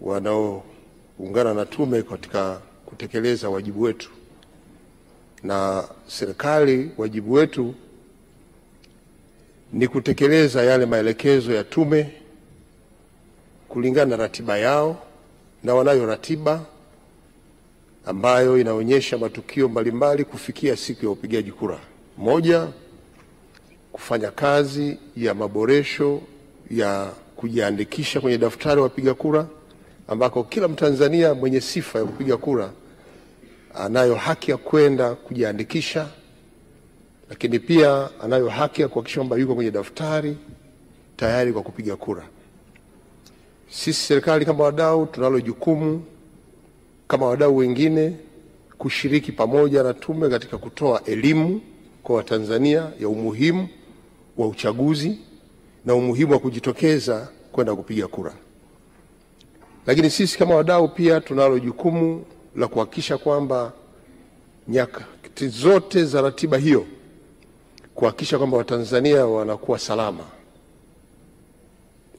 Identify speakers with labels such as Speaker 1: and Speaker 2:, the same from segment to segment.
Speaker 1: wanaoungana na tume katika kutekeleza wajibu wetu. Na serikali, wajibu wetu ni kutekeleza yale maelekezo ya tume kulingana na ratiba yao, na wanayo ratiba ambayo inaonyesha matukio mbalimbali kufikia siku ya upigaji kura. Moja, kufanya kazi ya maboresho ya kujiandikisha kwenye daftari wapiga kura, ambako kila Mtanzania mwenye sifa ya kupiga kura anayo haki ya kwenda kujiandikisha, lakini pia anayo haki ya kuhakikisha kwamba yuko kwenye daftari tayari kwa kupiga kura. Sisi serikali kama wadau tunalo jukumu kama wadau wengine kushiriki pamoja na tume katika kutoa elimu kwa Watanzania ya umuhimu wa uchaguzi na umuhimu wa kujitokeza kwenda kupiga kura. Lakini sisi kama wadau pia tunalo jukumu la kuhakikisha kwamba nyakati zote za ratiba hiyo, kuhakikisha kwamba Watanzania wanakuwa salama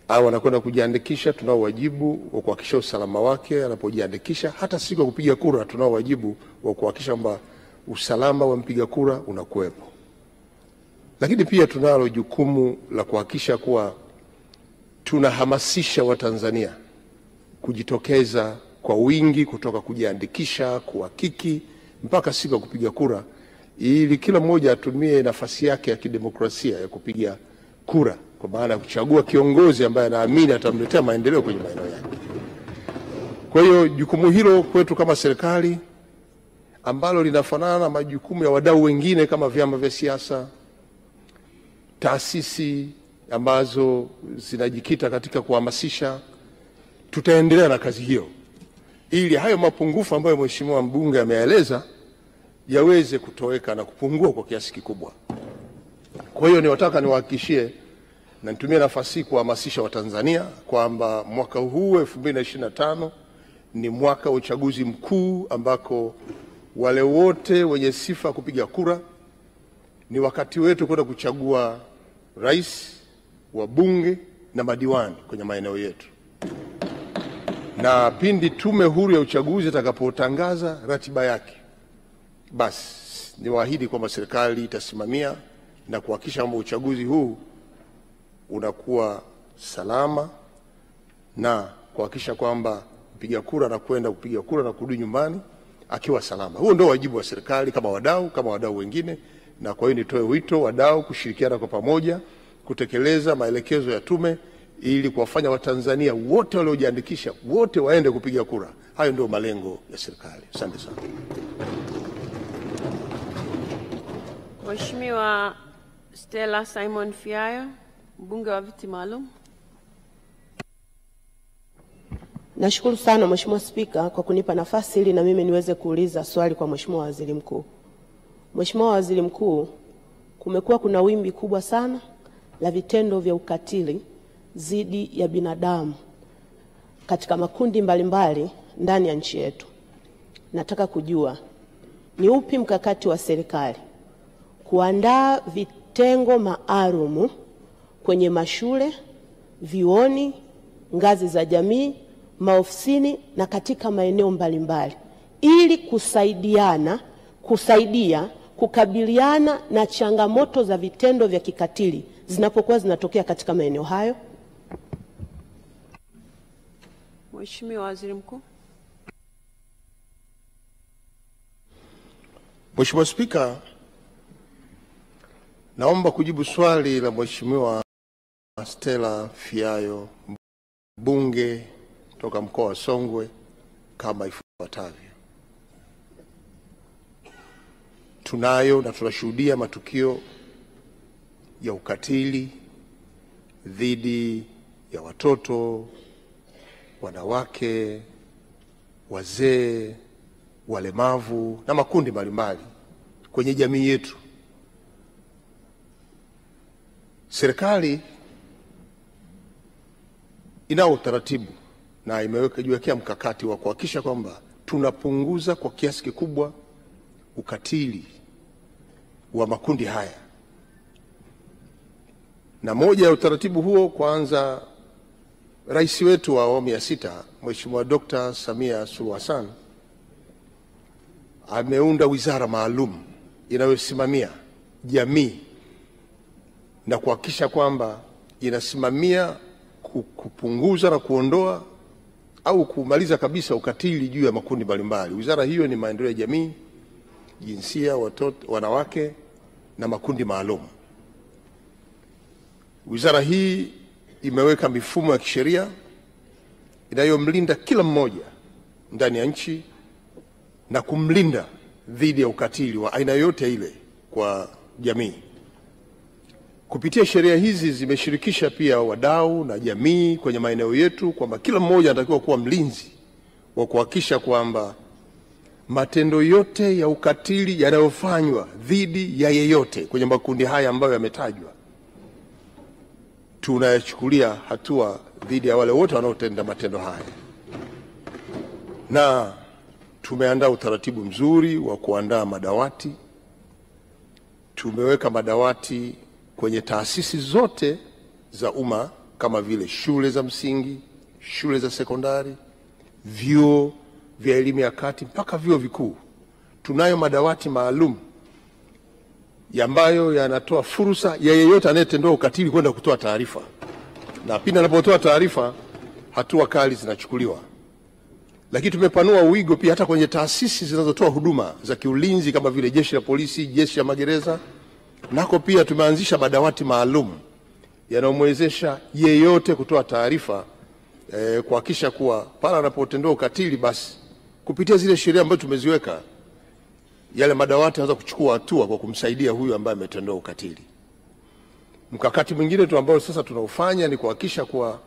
Speaker 1: au wanakwenda kujiandikisha. Tunao wajibu wa kuhakikisha usalama wake anapojiandikisha. Hata siku ya kupiga kura tunao wajibu wa kuhakikisha kwamba usalama wa mpiga kura unakuwepo. Lakini pia tunalo jukumu la kuhakikisha kuwa tunahamasisha Watanzania kujitokeza kwa wingi, kutoka kujiandikisha, kuhakiki mpaka siku ya kupiga kura, ili kila mmoja atumie nafasi yake ya kidemokrasia ya kupiga kura, kwa maana ya kuchagua kiongozi ambaye anaamini atamletea maendeleo kwenye maeneo yake. Kwa hiyo jukumu hilo kwetu kama serikali, ambalo linafanana na majukumu ya wadau wengine kama vyama vya siasa, taasisi ambazo zinajikita katika kuhamasisha, tutaendelea na kazi hiyo ili hayo mapungufu ambayo Mheshimiwa mbunge ameeleza yaweze kutoweka na kupungua kwa kiasi kikubwa. Kwa hiyo niwataka niwahakikishie na nitumie nafasi hii kuhamasisha Watanzania kwamba mwaka huu 2025 ni mwaka wa uchaguzi mkuu, ambako wale wote wenye sifa kupiga kura, ni wakati wetu kwenda kuchagua rais, wabunge na madiwani kwenye maeneo yetu. Na pindi Tume Huru ya Uchaguzi itakapotangaza ratiba yake, basi niwaahidi kwamba serikali itasimamia na kuhakikisha kwamba uchaguzi huu unakuwa salama na kuhakikisha kwamba mpiga kura anakwenda kupiga kura na kurudi nyumbani akiwa salama. Huo ndio wajibu wa serikali kama wadau wengine. Na kwa hiyo nitoe wito wadau kushirikiana kwa pamoja kutekeleza maelekezo ya tume ili kuwafanya Watanzania wote waliojiandikisha wote waende kupiga kura. Hayo ndio malengo ya serikali. Asante sana.
Speaker 2: Mheshimiwa Stella Simon Fiayo, mbunge wa viti maalum.
Speaker 3: Nashukuru sana Mheshimiwa Spika kwa kunipa nafasi ili na mimi niweze kuuliza swali kwa Mheshimiwa Waziri Mkuu. Mheshimiwa Waziri Mkuu, kumekuwa kuna wimbi kubwa sana la vitendo vya ukatili dhidi ya binadamu katika makundi mbalimbali ndani ya nchi yetu. Nataka kujua ni upi mkakati wa serikali kuandaa vitengo maalum kwenye mashule, vioni, ngazi za jamii, maofisini na katika maeneo mbalimbali ili kusaidia kukabiliana na changamoto za vitendo vya kikatili zinapokuwa zinatokea katika maeneo hayo.
Speaker 2: Mheshimiwa Waziri Mkuu.
Speaker 1: Mheshimiwa Spika, naomba kujibu swali la Mheshimiwa Stella Fiayo, mbunge kutoka mkoa wa Songwe kama ifuatavyo. Tunayo na tunashuhudia matukio ya ukatili dhidi ya watoto, wanawake, wazee, walemavu na makundi mbalimbali kwenye jamii yetu. Serikali inao utaratibu na imejiwekea mkakati wa kuhakikisha kwamba tunapunguza kwa kiasi kikubwa ukatili wa makundi haya. Na moja ya utaratibu huo, kwanza Rais wetu wa awamu ya 6 Mheshimiwa Dr. Samia Suluhu Hassan ameunda wizara maalum inayosimamia jamii na kuhakikisha kwamba inasimamia kupunguza na kuondoa au kumaliza kabisa ukatili juu ya makundi mbalimbali. Wizara hiyo ni maendeleo ya jamii, jinsia, watoto, wanawake na makundi maalum. Wizara hii imeweka mifumo ya kisheria inayomlinda kila mmoja ndani ya nchi na kumlinda dhidi ya ukatili wa aina yote ile kwa jamii. Kupitia sheria hizi zimeshirikisha pia wadau na jamii kwenye maeneo yetu, kwamba kila mmoja anatakiwa kuwa mlinzi wa kuhakikisha kwamba matendo yote ya ukatili yanayofanywa dhidi ya yeyote kwenye makundi haya ambayo yametajwa, tunayachukulia hatua dhidi ya wale wote wanaotenda matendo haya. Na tumeandaa utaratibu mzuri wa kuandaa madawati. Tumeweka madawati kwenye taasisi zote za umma kama vile shule za msingi, shule za sekondari, vyuo vya elimu ya kati mpaka vyuo vikuu. Tunayo madawati maalum ambayo yanatoa fursa ya yeyote anayetendewa ukatili kwenda kutoa taarifa, na pindi anapotoa taarifa hatua kali zinachukuliwa. Lakini tumepanua wigo pia hata kwenye taasisi zinazotoa huduma za kiulinzi kama vile jeshi la polisi, jeshi la magereza, nako pia tumeanzisha madawati maalum yanayomwezesha yeyote kutoa taarifa, kuhakikisha kuwa pale anapotendewa ukatili, basi kupitia zile sheria ambazo tumeziweka, yale madawati yanaweza kuchukua hatua kwa kumsaidia huyu ambaye ametendewa ukatili. Mkakati mwingine tu ambao sasa tunaufanya ni kuhakikisha kuwa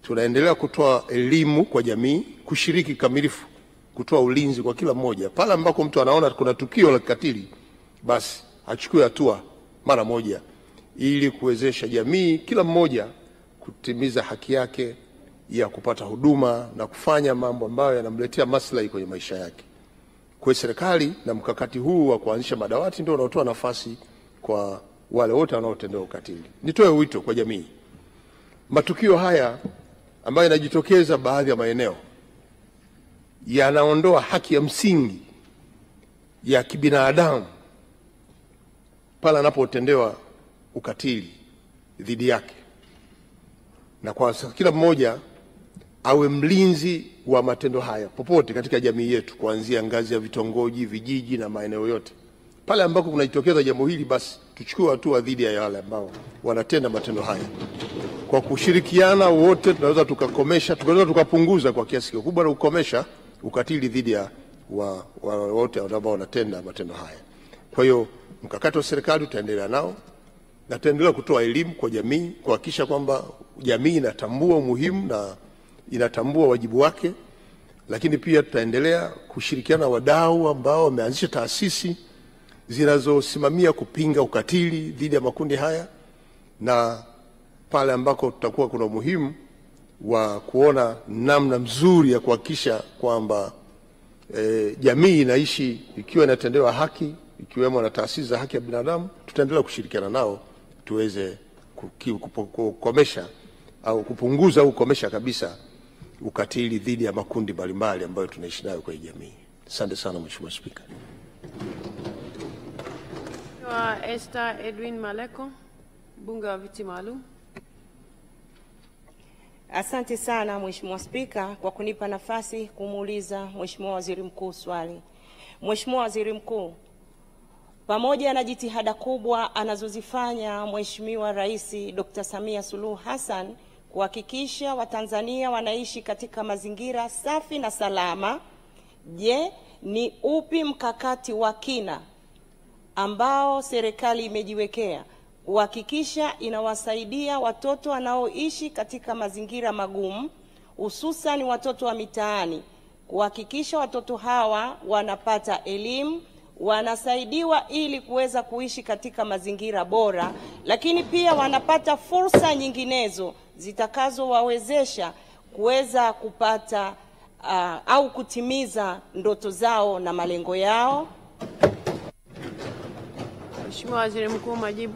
Speaker 1: tunaendelea kutoa elimu kwa jamii, kushiriki kamilifu, kutoa ulinzi kwa kila mmoja. Pale ambako mtu anaona kuna tukio la kikatili, basi achukue hatua mara moja, ili kuwezesha jamii, kila mmoja kutimiza haki yake ya kupata huduma na kufanya mambo ambayo yanamletea maslahi kwenye maisha yake. Kwa serikali na mkakati huu wa kuanzisha madawati ndio unaotoa nafasi kwa wale wote wanaotendewa ukatili. Nitoe wito kwa jamii. Matukio haya ambayo yanajitokeza baadhi ya maeneo yanaondoa haki ya msingi ya kibinadamu pale anapotendewa ukatili dhidi yake, na kwa kila mmoja awe mlinzi wa matendo haya popote katika jamii yetu, kuanzia ngazi ya vitongoji, vijiji na maeneo yote. Pale ambako kunajitokeza jambo hili, basi tuchukue hatua dhidi ya wale ambao wanatenda matendo haya. Kwa kushirikiana wote tunaweza tukapunguza kwa kiasi kikubwa na kukomesha ukatili dhidi ya wote ambao wanatenda matendo haya. Kwa hiyo mkakati wa serikali utaendelea nao na tutaendelea kutoa elimu kwa jamii, kuhakikisha kwamba jamii inatambua umuhimu na inatambua wajibu wake. Lakini pia tutaendelea kushirikiana na wadau ambao wameanzisha taasisi zinazosimamia kupinga ukatili dhidi ya makundi haya, na pale ambako tutakuwa kuna umuhimu wa kuona namna mzuri ya kuhakikisha kwamba jamii inaishi ikiwa inatendewa haki, ikiwemo na taasisi za haki ya binadamu, tutaendelea kushirikiana nao tuweze kukomesha au kupunguza au kukomesha kabisa ukatili dhidi ya makundi mbalimbali ambayo tunaishi nayo kwenye jamii. Asante sana Mheshimiwa Spika.
Speaker 2: Esther Edwin Maleko, Mbunge wa Viti Maalum.
Speaker 4: Asante sana Mheshimiwa Spika kwa kunipa nafasi kumuuliza Mheshimiwa Waziri Mkuu swali. Mheshimiwa Waziri Mkuu, pamoja na jitihada kubwa anazozifanya Mheshimiwa Rais Dr. Samia Suluhu Hassan kuhakikisha Watanzania wanaishi katika mazingira safi na salama, je, ni upi mkakati wa kina ambao serikali imejiwekea kuhakikisha inawasaidia watoto wanaoishi katika mazingira magumu, hususan watoto wa mitaani, kuhakikisha watoto hawa wanapata elimu, wanasaidiwa ili kuweza kuishi katika mazingira bora, lakini pia wanapata fursa nyinginezo zitakazowawezesha kuweza kupata au kutimiza ndoto zao na malengo yao?
Speaker 2: Mheshimiwa Waziri Mkuu, majibu.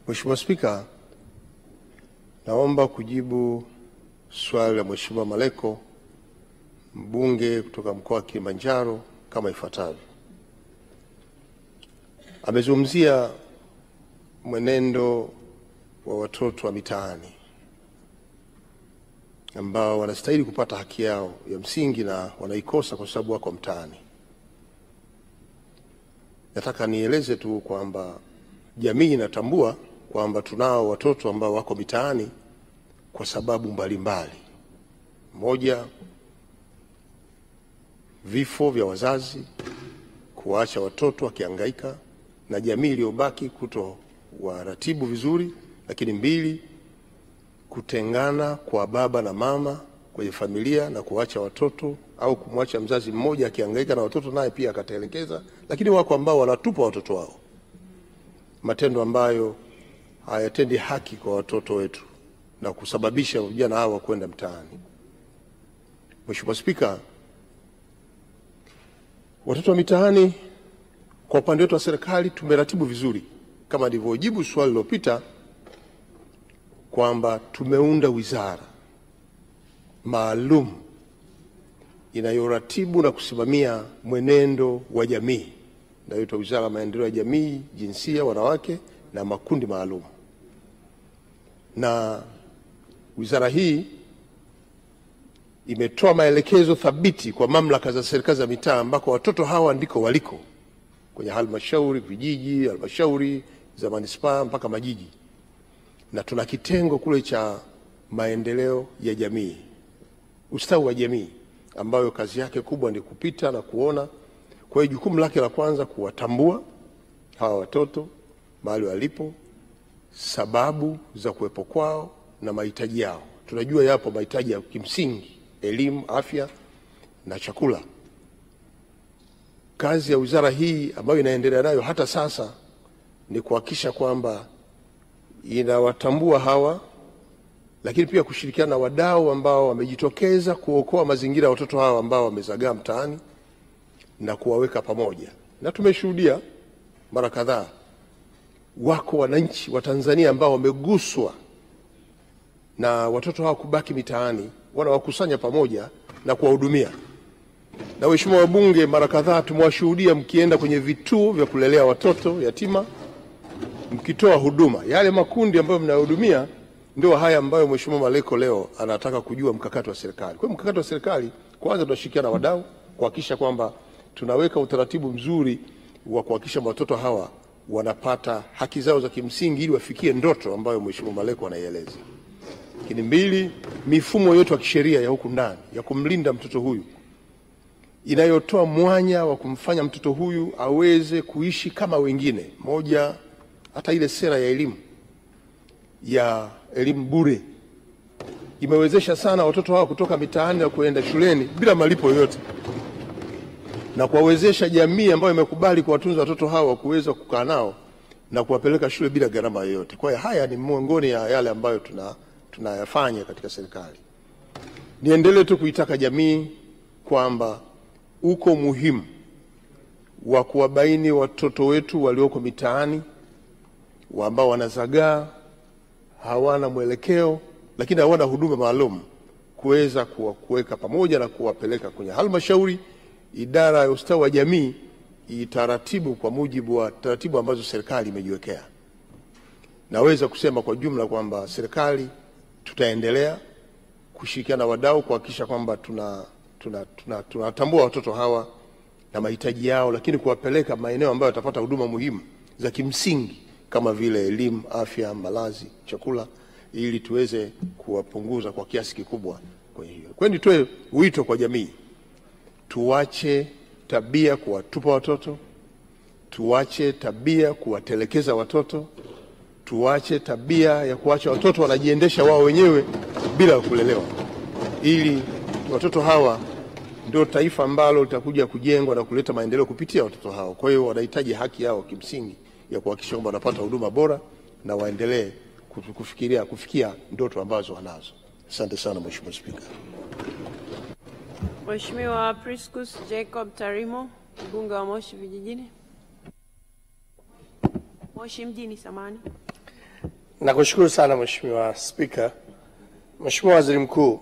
Speaker 1: Mheshimiwa Spika, naomba kujibu swali la Mheshimiwa Maleko, mbunge kutoka mkoa wa Kilimanjaro, kama ifuatavyo. Amezungumzia mwenendo wa watoto wa mitaani ambao wanastahili kupata haki yao ya msingi na wanaikosa kwa sababu wako mtaani. Nataka nieleze tu kwamba jamii inatambua kwamba tunao watoto ambao wako mitaani kwa sababu mbalimbali. Moja, vifo vya wazazi, kuacha watoto wakihangaika na jamii iliyobaki kuto waratibu vizuri. Lakini mbili, kutengana kwa baba na mama kwenye familia na kuacha watoto au kumwacha mzazi mmoja akihangaika na watoto naye pia akatelekeza. Lakini wako ambao wanatupa watoto wao, matendo ambayo hayatendi haki kwa watoto wetu na kusababisha vijana hawa kwenda mtaani. Mheshimiwa Spika, watoto wa mitaani kwa upande wetu wa serikali tumeratibu vizuri, kama nilivyojibu swali lililopita kwamba tumeunda wizara maalum inayoratibu na kusimamia mwenendo wa jamii, inayoitwa Wizara ya Maendeleo ya Jamii, Jinsia, Wanawake na Makundi Maalum. Na wizara hii imetoa maelekezo thabiti kwa mamlaka za serikali za mitaa ambako watoto hawa ndiko waliko, kwenye halmashauri, vijiji, halmashauri za manispaa mpaka majiji. Na tuna kitengo kule cha maendeleo ya jamii, ustawi wa jamii, ambayo kazi yake kubwa ni kupita na kuona. Kwa hiyo jukumu lake la kwanza kuwatambua hawa watoto mahali walipo, sababu za kuwepo kwao na mahitaji yao. Tunajua yapo mahitaji ya kimsingi: elimu, afya na chakula. Kazi ya wizara hii ambayo inaendelea nayo hata sasa ni kuhakikisha kwamba inawatambua hawa, lakini pia kushirikiana na wadau ambao wamejitokeza kuokoa mazingira ya watoto hawa ambao wamezagaa mtaani na kuwaweka pamoja. Na tumeshuhudia mara kadhaa wako wananchi wa Tanzania ambao wameguswa na watoto hawa kubaki mitaani, wanawakusanya pamoja na kuwahudumia. Na waheshimiwa wabunge, mara kadhaa tumewashuhudia mkienda kwenye vituo vya kulelea watoto yatima mkitoa huduma. Yale makundi ambayo mnahudumia ndio haya ambayo Mheshimiwa Maleko leo anataka kujua mkakati wa serikali. Kwa mkakati wa serikali, kwanza tunashirikiana na wadau kuhakikisha kwamba tunaweka utaratibu mzuri wa kuhakikisha watoto hawa wanapata haki zao za kimsingi ili wafikie ndoto ambayo Mheshimiwa Maleko anaieleza. Lakini mbili, mifumo yote ya kisheria ya huku ndani ya kumlinda mtoto huyu, inayotoa mwanya wa kumfanya mtoto huyu aweze kuishi kama wengine. Moja, hata ile sera ya elimu bure imewezesha sana watoto hao kutoka mitaani na kuenda shuleni bila malipo yoyote, na kuwawezesha jamii ambayo imekubali kuwatunza watoto hao kuweza kukaa nao na kuwapeleka shule bila gharama yoyote. Kwa hiyo haya ni miongoni ya yale ambayo tunayafanya katika serikali. Niendelee tu kuitaka jamii kwamba uko muhimu wa kuwabaini watoto wetu walioko mitaani ambao wanazagaa, hawana mwelekeo, lakini hawana huduma maalum, kuweza kuweka pamoja na kuwapeleka kwenye halmashauri. Idara ya ustawi wa jamii itaratibu kwa mujibu wa taratibu ambazo serikali imejiwekea. Naweza kusema kwa jumla kwamba serikali tutaendelea kushirikiana na wadau kuhakikisha kwamba tunatambua watoto hawa na mahitaji yao, lakini kuwapeleka maeneo ambayo watapata huduma muhimu za kimsingi kama vile elimu, afya, malazi, chakula, ili tuweze kuwapunguza kwa kiasi kikubwa kwenye hiyo. Kwa hiyo nitoe wito kwa jamii, tuache tabia kuwatupa watoto, tuache tabia kuwatelekeza watoto, tuache tabia ya kuacha watoto wanajiendesha wao wenyewe bila kulelewa, ili watoto hawa ndio taifa ambalo litakuja kujengwa na kuleta maendeleo kupitia watoto hao. Kwa hiyo wanahitaji haki yao kimsingi ya kuhakikisha kwamba wanapata huduma bora na waendelee kufikia ndoto ambazo wanazo. Asante sana Mheshimiwa Spika.
Speaker 2: Mheshimiwa Priscus Jacob Tarimo, mbunge wa Moshi Vijijini. Moshi Mjini, samahani.
Speaker 1: Nakushukuru sana Mheshimiwa Spika. Mheshimiwa Waziri Mkuu,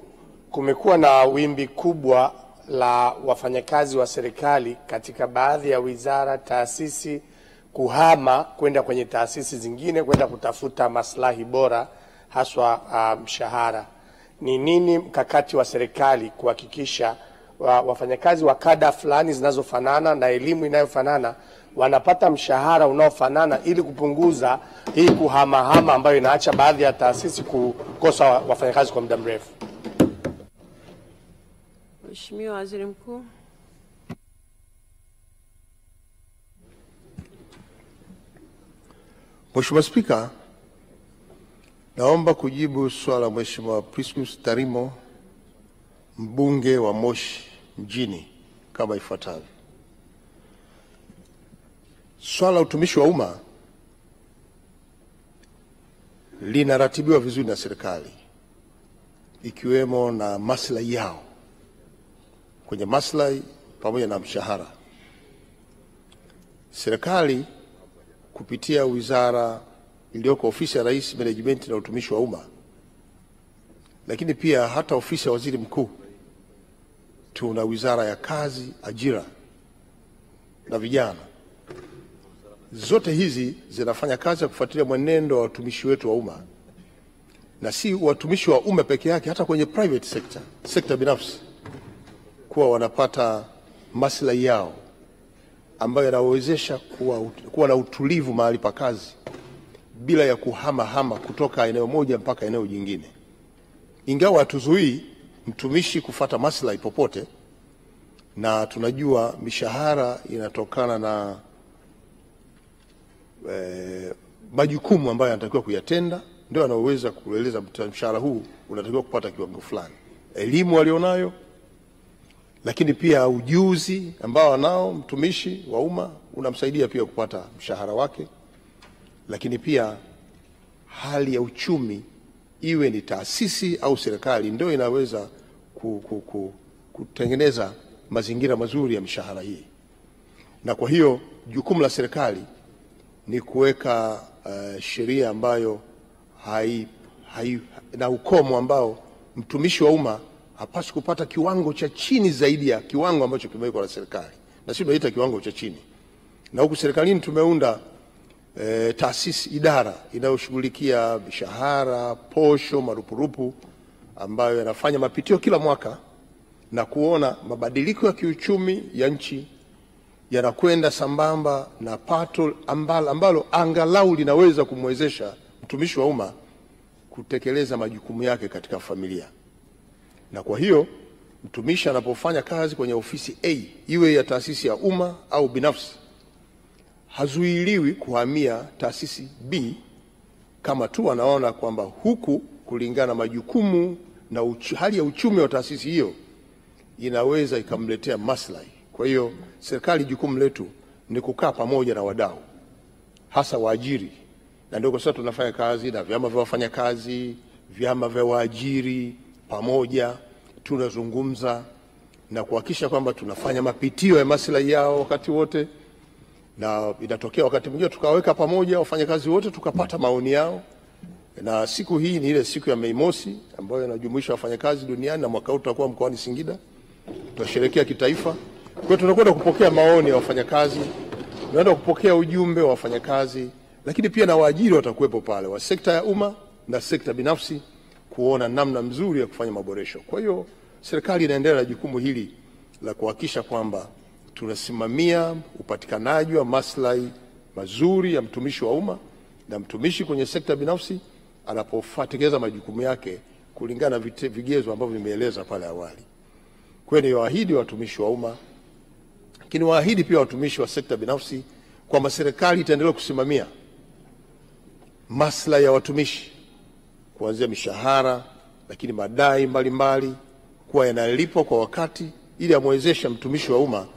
Speaker 1: kumekuwa na wimbi kubwa la wafanyakazi wa serikali katika baadhi ya wizara, taasisi kuhama kwenda kwenye taasisi zingine kwenda kutafuta maslahi bora, haswa mshahara. Ni nini mkakati wa serikali kuhakikisha wafanyakazi wa kada fulani zinazofanana na elimu inayofanana wanapata mshahara unaofanana ili kupunguza hii kuhamahama ambayo inaacha baadhi ya taasisi kukosa wafanyakazi kwa muda mrefu?
Speaker 2: Mheshimiwa Waziri Mkuu.
Speaker 1: Mheshimiwa Spika, naomba kujibu swala la Mheshimiwa Priscus Tarimo, mbunge wa Moshi mjini, kama ifuatavyo. Swala la utumishi wa umma linaratibiwa vizuri na serikali, ikiwemo na maslahi yao kwenye maslahi pamoja na mshahara. Serikali kupitia wizara iliyoko ofisi ya Rais, management na utumishi wa umma, lakini pia hata ofisi ya Waziri Mkuu, tuna wizara ya kazi, ajira na vijana. Zote hizi zinafanya kazi ya kufuatilia mwenendo wa watumishi wetu wa umma, na si watumishi wa umma peke yake, hata kwenye private sector, sekta binafsi, kuwa wanapata maslahi yao ambayo yanawezesha kuwa na utulivu mahali pa kazi bila ya kuhama kutoka eneo moja mpaka eneo jingine. Ingawa hatuzuii mtumishi kufata maslahi popote, na tunajua mishahara inatokana na majukumu ambayo anatakiwa kuyatenda, ndio anaoweza kueleza mshahara huu unatakiwa kupata kiwango fulani, elimu alionayo, lakini pia ujuzi ambao anao mtumishi wa umma unamsaidia pia kupata mshahara wake, lakini pia hali ya uchumi, iwe ni taasisi au serikali, ndio inaweza kutengeneza mazingira mazuri ya mishahara hii. Na kwa hiyo jukumu la serikali ni kuweka sheria ambayo na ukomo ambao mtumishi wa umma hapaswi kupata kiwango cha chini zaidi ya kiwango ambacho kimewekwa na serikali, na sisi tunaita kiwango cha chini. Na huku serikalini tumeunda taasisi, idara inayoshughulikia mishahara, posho, marupurupu, ambayo yanafanya mapitio kila mwaka na kuona mabadiliko ya kiuchumi ya nchi yanakwenda sambamba na pato ambalo angalau linaweza kumwezesha mtumishi wa umma kutekeleza majukumu yake katika familia. Na kwa hiyo mtumishi anapofanya kazi kwenye ofisi A, iwe ya taasisi ya umma au binafsi, hazuiliwi kuhamia taasisi B kama tu anaona kwamba huku, kulingana na majukumu na hali ya uchumi wa taasisi hiyo, inaweza ikamletea maslahi. Kwa hiyo serikali, jukumu letu ni kukaa pamoja na wadau, hasa waajiri, na ndio kwa sababu tunafanya kazi na vyama vya wafanyakazi, vyama vya waajiri, pamoja tunazungumza na kuhakikisha kwamba tunafanya mapitio ya maslahi yao wakati wote, na inatokea wakati mwingine tukaweka pamoja wafanyakazi wote tukapata maoni yao. Na siku hii ni ile siku ya Mei Mosi ambayo inajumuisha wafanyakazi duniani, na mwaka huu tutakuwa mkoani Singida, tutasherehekea kitaifa. Kwa hiyo tunakwenda kupokea maoni ya wafanyakazi, tunaenda kupokea ujumbe wa wafanyakazi, lakini pia na waajiri watakuwepo pale, wa sekta ya umma na sekta binafsi, kuona namna mzuri ya kufanya maboresho. Kwa hiyo serikali inaendelea na jukumu hili la kuhakikisha kwamba tunasimamia upatikanaji wa maslahi mazuri ya mtumishi wa umma na mtumishi kwenye sekta binafsi anapotekeleza majukumu yake kulingana na vigezo ambavyo vimeeleza pale awali. Kwa hiyo niwaahidi watumishi wa umma, lakini waahidi pia watumishi wa sekta binafsi kwamba serikali itaendelea kusimamia maslahi ya watumishi, kuanzia mishahara, lakini madai mbalimbali kuwa yanalipwa kwa wakati, ili amwezeshe mtumishi wa umma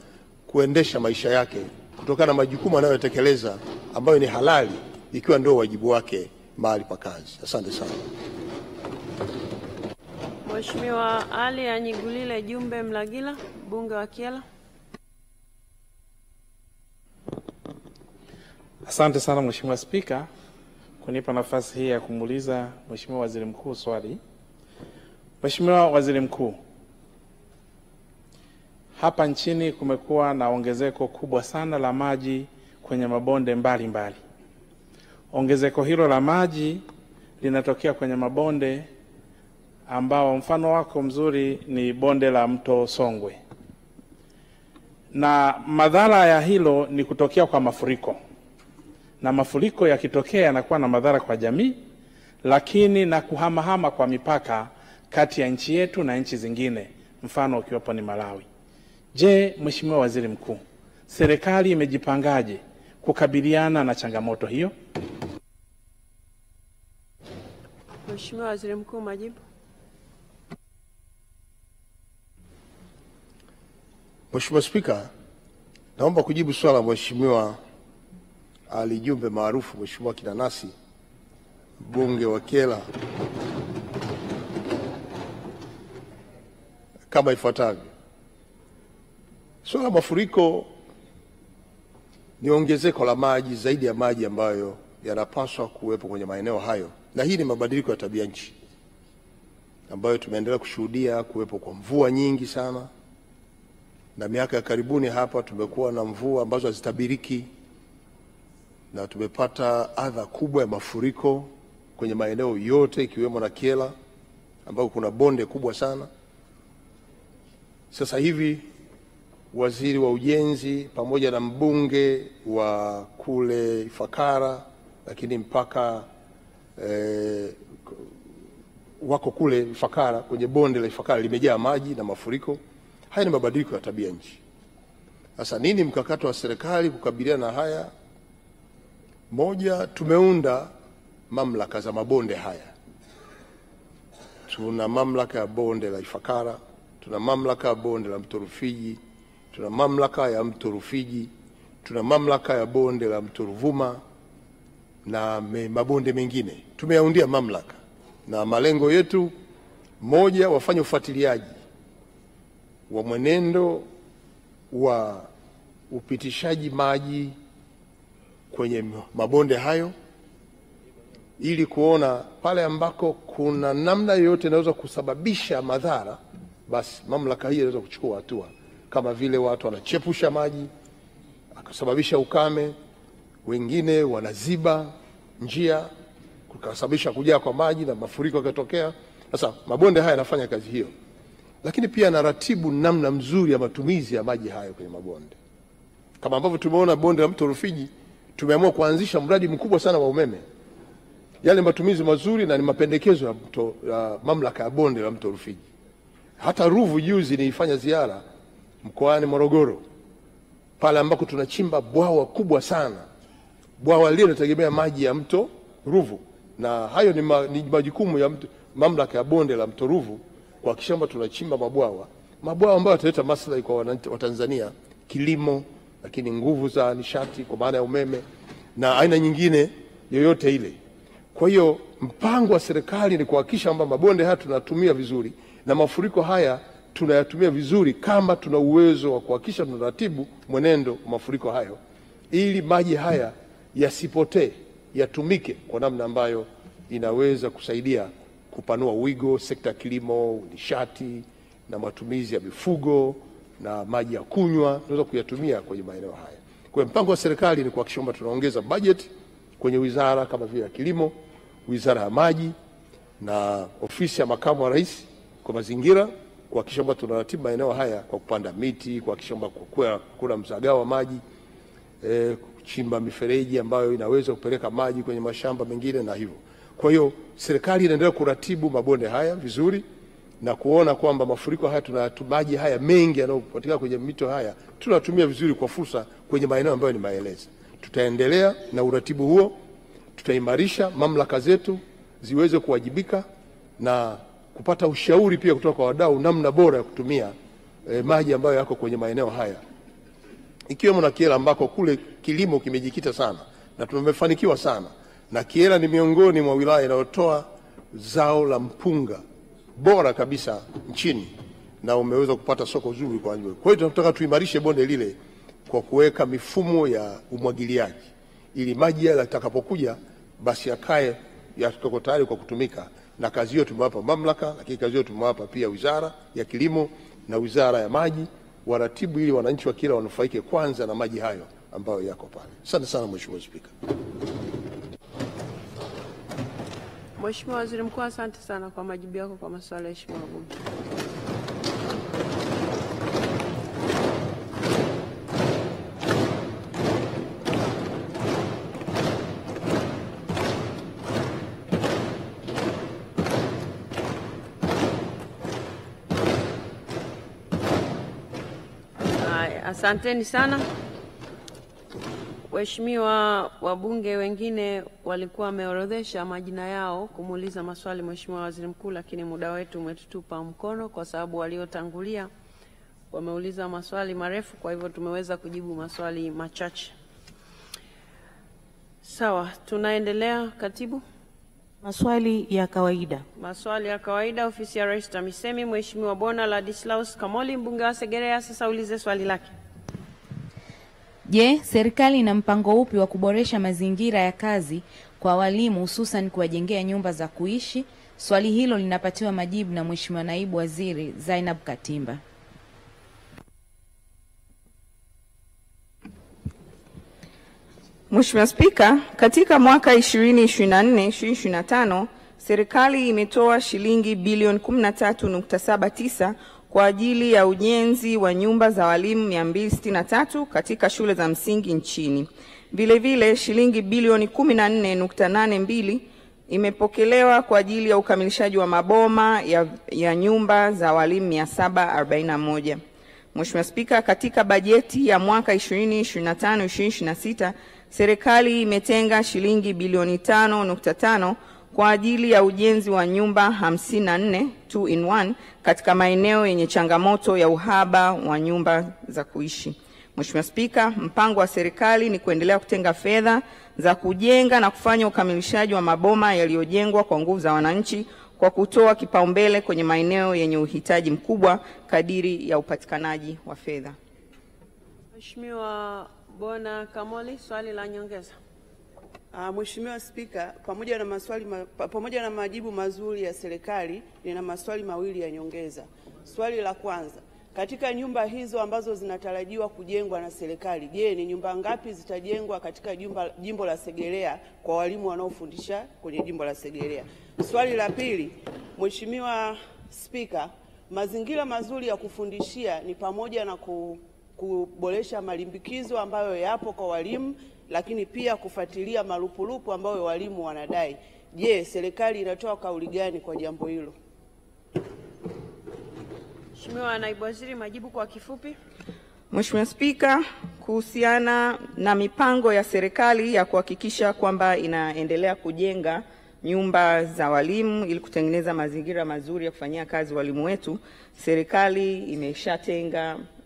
Speaker 1: kuendesha maisha yake kutokana na majukumu anayotekeleza ambayo ni halali, ikiwa ndio wajibu wake mahali pa kazi. Asante sana.
Speaker 2: Mheshimiwa Ali Anyigulile Jumbe Mlagila, mbunge wa Kyela.
Speaker 5: Asante sana Mheshimiwa Spika. kunipa nafasi hii ya kumuuliza Mheshimiwa Waziri Mkuu swali. Mheshimiwa Waziri Mkuu, hapa nchini kumekuwa na ongezeko kubwa sana la maji kwenye mabonde mbalimbali. Ongezeko hilo la maji linatokea kwenye mabonde ambao mfano wako mzuri ni bonde la mto Songwe. Na madhara ya hilo ni kutokea kwa mafuriko. Na mafuriko yakitokea yanakuwa na madhara kwa jamii, lakini na kuhamahama kwa mipaka kati ya nchi yetu na nchi zingine, mfano ukiwapo ni Malawi. Je, Mheshimiwa Waziri Mkuu, serikali imejipangaje kukabiliana na changamoto hiyo?
Speaker 2: Mheshimiwa Waziri Mkuu, majibu.
Speaker 1: Mheshimiwa Spika, naomba kujibu swala Mheshimiwa Ali Jumbe maarufu Mheshimiwa Kinanasi, mbunge wa Kyela, kama ifuatavyo. Swala mafuriko ni ongezeko la maji zaidi ya maji ambayo yanapaswa kuwepo kwenye maeneo hayo, na hii ni mabadiliko ya tabia nchi ambayo tumeendelea kushuhudia kuwepo kwa mvua nyingi sana, na miaka ya karibuni hapa tumekuwa na mvua ambazo hazitabiriki, na tumepata adha kubwa ya mafuriko kwenye maeneo yote ikiwemo na Kyela ambao kuna bonde kubwa sana. Sasa hivi waziri wa ujenzi pamoja na mbunge wa kule Ifakara, lakini mpaka wako kule Ifakara, kwenye bonde la Ifakara limejaa maji na mafuriko. Haya ni mabadiliko ya tabia nchi. Sasa nini mkakati wa serikali kukabiliana na haya? Moja, tumeunda mamlaka za mabonde haya. Tuna mamlaka ya bonde la Ifakara, tuna mamlaka ya bonde la mto Rufiji, tuna mamlaka ya mto Rufiji, tuna mamlaka ya bonde la mto Ruvuma na mabonde mengine. Tumeyaundia mamlaka, na malengo yetu, moja, wafanye ufuatiliaji wa mwenendo wa upitishaji maji kwenye mabonde hayo, ili kuona pale ambako kuna namna yoyote inaweza kusababisha madhara, basi mamlaka hii inaweza kuchukua hatua, kama vile watu wanachepusha maji akasababisha ukame, wengine wanaziba njia kukasababisha kujaa kwa maji na mafuriko yakatokea. Sasa mabonde haya yanafanya kazi hiyo, lakini pia naratibu namna mzuri ya matumizi ya maji hayo kwenye mabonde. Kama ambavyo tumeona bonde la mto Rufiji, tumeamua kuanzisha mradi mkubwa sana wa umeme. Yale matumizi mazuri na ni mapendekezo ya mamlaka ya bonde la mto Rufiji. Hata Ruvu juzi nilifanya ziara mkoani Morogoro, pale ambako tunachimba bwawa kubwa sana. Bwawa lile linategemea maji ya mto Ruvu, na hayo ni majukumu ya mamlaka ya bonde la mto Ruvu kuhakikisha kwamba tunachimba mabwawa ambayo yataleta maslahi kwa Watanzania, kilimo, lakini nguvu za nishati kwa maana ya umeme na aina nyingine yoyote ile. Kwa hiyo mpango wa serikali ni kuhakikisha kwamba mabonde haya tunatumia vizuri na mafuriko haya tunayatumia vizuri, kama tuna uwezo wa kuhakikisha tunaratibu mwenendo wa mafuriko hayo, ili maji haya yasipotee, yatumike kwa namna ambayo inaweza kusaidia kupanua wigo sekta ya kilimo, nishati na matumizi ya mifugo na maji ya kunywa, tunaweza kuyatumia kwenye maeneo haya. Kwa hiyo mpango wa serikali ni kuhakikisha kwamba tunaongeza budget kwenye wizara kama vile ya kilimo, wizara ya maji na ofisi ya makamu wa rais kwa mazingira, kuhakikisha kwamba tunaratibu maeneo haya kwa kupanda miti, kuhakikisha kwamba kuna msagao wa maji, kuchimba mifereji ambayo inaweza kupeleka maji kwenye mashamba mengine na hivyo. Kwa hiyo serikali inaendelea kuratibu mabonde haya vizuri na kuona kwamba mafuriko haya maji haya mengi yanayopatikana kwenye mito haya tunatumia vizuri kwa fursa kwenye maeneo ambayo ni maeleza. Tutaendelea na uratibu huo, tutaimarisha mamlaka zetu ziweze kuwajibika na kupata ushauri pia kutoka kwa wadau namna bora ya kutumia maji ambayo yako kwenye maeneo haya, ikiwemo na Kyela ambako kule kilimo kimejikita sana na tumefanikiwa sana, na Kyela ni miongoni mwa wilaya inayotoa zao la mpunga bora kabisa nchini na umeweza kupata soko zuri kwa hiyo. Kwa hiyo tunataka tuimarishe bonde lile kwa kuweka mifumo ya umwagiliaji ili maji yale yatakapokuja basi yakae yako tayari kwa kutumika, na kazi hiyo tumewapa mamlaka, lakini kazi hiyo tumewapa pia Wizara ya Kilimo na Wizara ya Maji waratibu, ili wananchi wa Kyela wanufaike kwanza na maji hayo ambayo yako pale. Asante sana Mheshimiwa Spika.
Speaker 2: Mheshimiwa Waziri Mkuu, asante sana kwa majibu yako kwa maswali ya Mheshimiwa wabunge. Asanteni sana. Waheshimiwa wabunge wengine walikuwa wameorodhesha majina yao kumuuliza maswali Mheshimiwa Waziri Mkuu, lakini muda wetu umetutupa mkono kwa sababu waliotangulia wameuliza maswali marefu, kwa hivyo tumeweza kujibu maswali machache. Sawa, tunaendelea. Katibu.
Speaker 6: Maswali ya kawaida.
Speaker 2: Maswali ya kawaida. Ofisi ya Rais TAMISEMI, Mheshimiwa Bona Ladislaus Kamoli, mbunge wa Segerea, sasa ulize swali lake.
Speaker 7: Je, serikali ina mpango upi wa kuboresha mazingira ya kazi kwa walimu, hususan kuwajengea nyumba za kuishi? Swali hilo linapatiwa majibu na Mheshimiwa Naibu Waziri Zainab Katimba.
Speaker 8: Mheshimiwa Spika, katika mwaka 2024-2025 serikali imetoa shilingi bilioni 13.79 kwa ajili ya ujenzi wa nyumba za walimu 263 katika shule za msingi nchini. Vile vile shilingi bilioni 14.82 imepokelewa kwa ajili ya ukamilishaji wa maboma ya nyumba za walimu 741. Mheshimiwa Spika, katika bajeti ya mwaka 2025-2026 serikali imetenga shilingi bilioni 5.5 kwa ajili ya ujenzi wa nyumba 54 2-in-1 katika maeneo yenye changamoto ya uhaba wa nyumba za kuishi. Mheshimiwa Spika, mpango wa serikali ni kuendelea kutenga fedha za kujenga na kufanya ukamilishaji wa maboma yaliyojengwa kwa nguvu za wananchi kwa kutoa kipaumbele kwenye maeneo yenye uhitaji mkubwa kadiri ya upatikanaji wa fedha.
Speaker 2: Mheshimiwa Bona Kamoli, swali la nyongeza.
Speaker 9: Mheshimiwa Spika, pamoja na majibu mazuri ya serikali, nina maswali mawili ya nyongeza. Swali la kwanza, katika nyumba hizo ambazo zinatarajiwa kujengwa na serikali, je, ni nyumba ngapi zitajengwa katika jimbo la Segerea kwa walimu wanaofundisha kwenye jimbo la Segerea? Swali la pili, Mheshimiwa Spika, mazingira mazuri ya kufundishia ni pamoja na kuboresha malimbikizo ambayo yapo kwa walimu, lakini pia kufuatilia marupurupu ambayo walimu wanadai. Je, serikali inatoa kauli gani kwa jambo hilo?
Speaker 2: Mheshimiwa Naibu Waziri, majibu kwa kifupi.
Speaker 8: Mheshimiwa Spika, kuhusiana na mipango ya serikali ya kuhakikisha kwamba inaendelea kujenga nyumba za walimu ili kutengeneza mazingira mazuri ya kufanyia kazi walimu wetu, serikali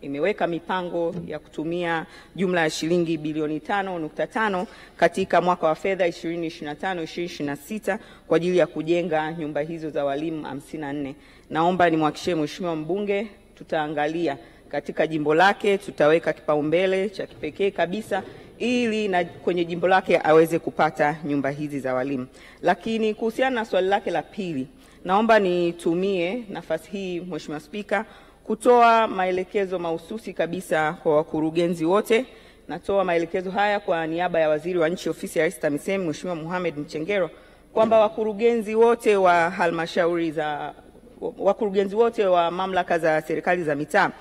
Speaker 8: imeweka mipango ya kutumia jumla ya shilingi bilioni 5.5 katika mwaka wa fedha 2025-2026 kwa ajili ya kujenga nyumba hizo za walimu 54. Naomba nimhakikishie Mheshimiwa mbunge tutaangalia katika jimbo lake, tutaweka kipaumbele cha kipekee kabisa ili na kwenye jimbo lake aweze kupata nyumba hizi za walimu. Lakini kuhusiana na swali lake la pili, naomba nitumie nafasi hii Mheshimiwa Spika kutoa maelekezo mahususi kabisa kwa wakurugenzi wote. Natoa maelekezo haya kwa niaba ya Waziri wa Nchi, Ofisi ya Rais TAMISEMI, Mheshimiwa Mohamed Mchengero, kwamba wakurugenzi wote wa wakurugenzi wote wa mamlaka za serikali za mitaa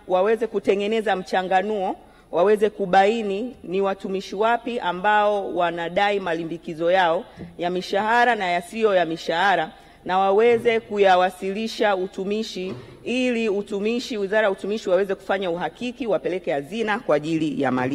Speaker 8: waweze kutengeneza mchanganuo, waweze kubaini ni watumishi wapi ambao wanadai malimbikizo yao ya mishahara na yasiyo ya mishahara, na waweze kuyawasilisha utumishi ili Wizara ya Utumishi waweze kufanya uhakiki, wapeleke hazina kwa ajili ya malipo.